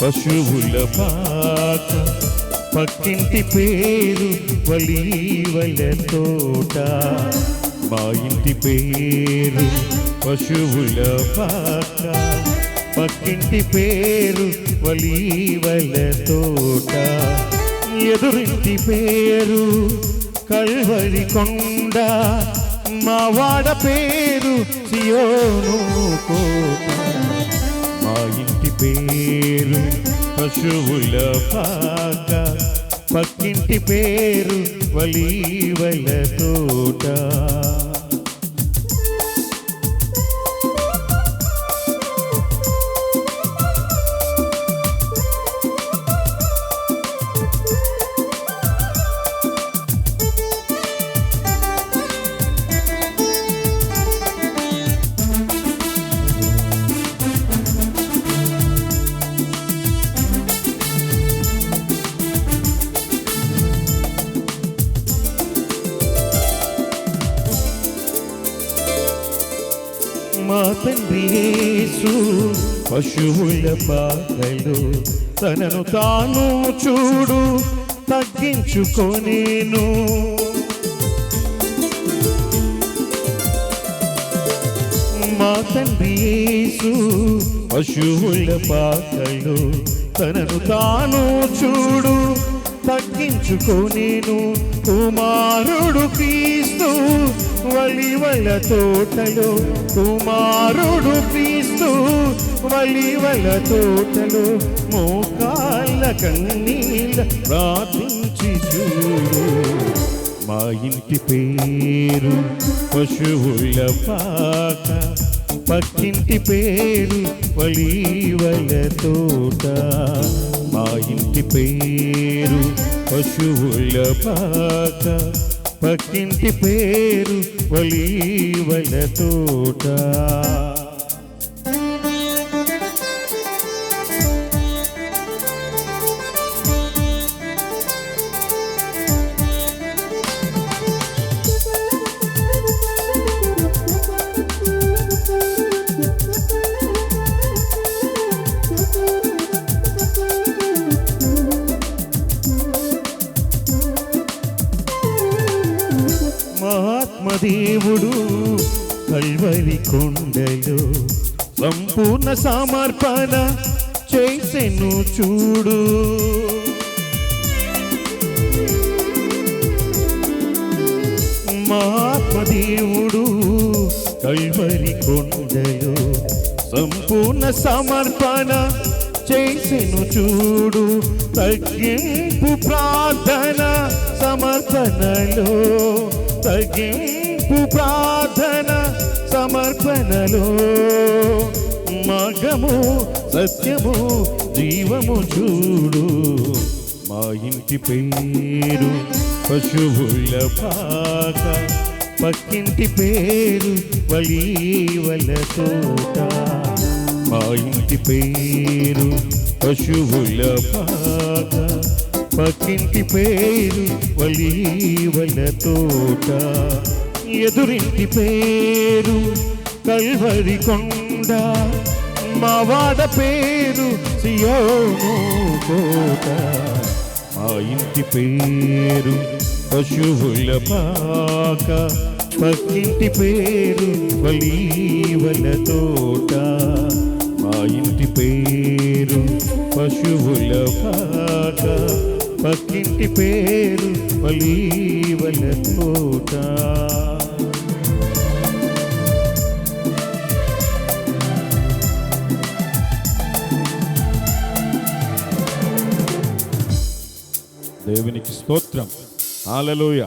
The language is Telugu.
పశువుల పాక, పక్కింటి పేరు వలీవల తోట. మా ఇంటి పేరు పశువుల పాక, పక్కింటి పేరు వలీవల తోట. ఎదురింటి పేరు కల్వరి కొండ, మా వాడ పేరు సియోను కోట. మా ఇంటి పేరు పశువుల పాక, పక్కింటి పేరు వలీవల తోట. మా తండ్రి యేసు పశువుల పాకలో తనను తాను చూడు తగ్గించుకొనేను. మా తండ్రి యేసు పశువుల పాకలో తనను తాను చూడు తగ్గించుకొనేను. కుమారుడు క్రీస్తు వలీవల తోటలో, కుమారుడు క్రీస్తు వలీవల తోటలో మోకాళ్ళ కన్నీళ్ళ ప్రార్థించి చూడు. మా ఇంటి పేరు పశువుల పాక, పక్కింటి పేరు వలీవల తోట. మా ఇంటి పేరు పశువుల పాక, పక్కింటి పేరు వలీవల తోట. మహాత్మదేవుడు కల్వరి కొండలో సంపూర్ణ సమర్పణ చేసెను చూడు. మహాత్మదేవుడు కల్వరి కొండలో సంపూర్ణ సమర్పణ చేసెను చూడు. తగ్గింపు ప్రార్థన సమర్పణలో, తగ్గింపు ప్రార్థన సమర్పణలో మార్గము సత్యము జీవము చూడు. మా ఇంటి పేరు పశువుల పాక, పక్కింటి పేరు వలీవల తోట. మా ఇంటి పేరు పశువుల పాక, పక్కింటి పేరు వలీవల తోట. ఎదురింటి పేరు కల్వరి కొండ, మా వాడ పేరు సియోను కోట. మా ఇంటి పేరు పశువుల పాక, పక్కింటి పేరు వలీవల తోట. మా ఇంటి పేరు పశువుల పాక, పక్కింటి పేరు వలీవల తోట. దేవునికి స్తోత్రం. హల్లెలూయా.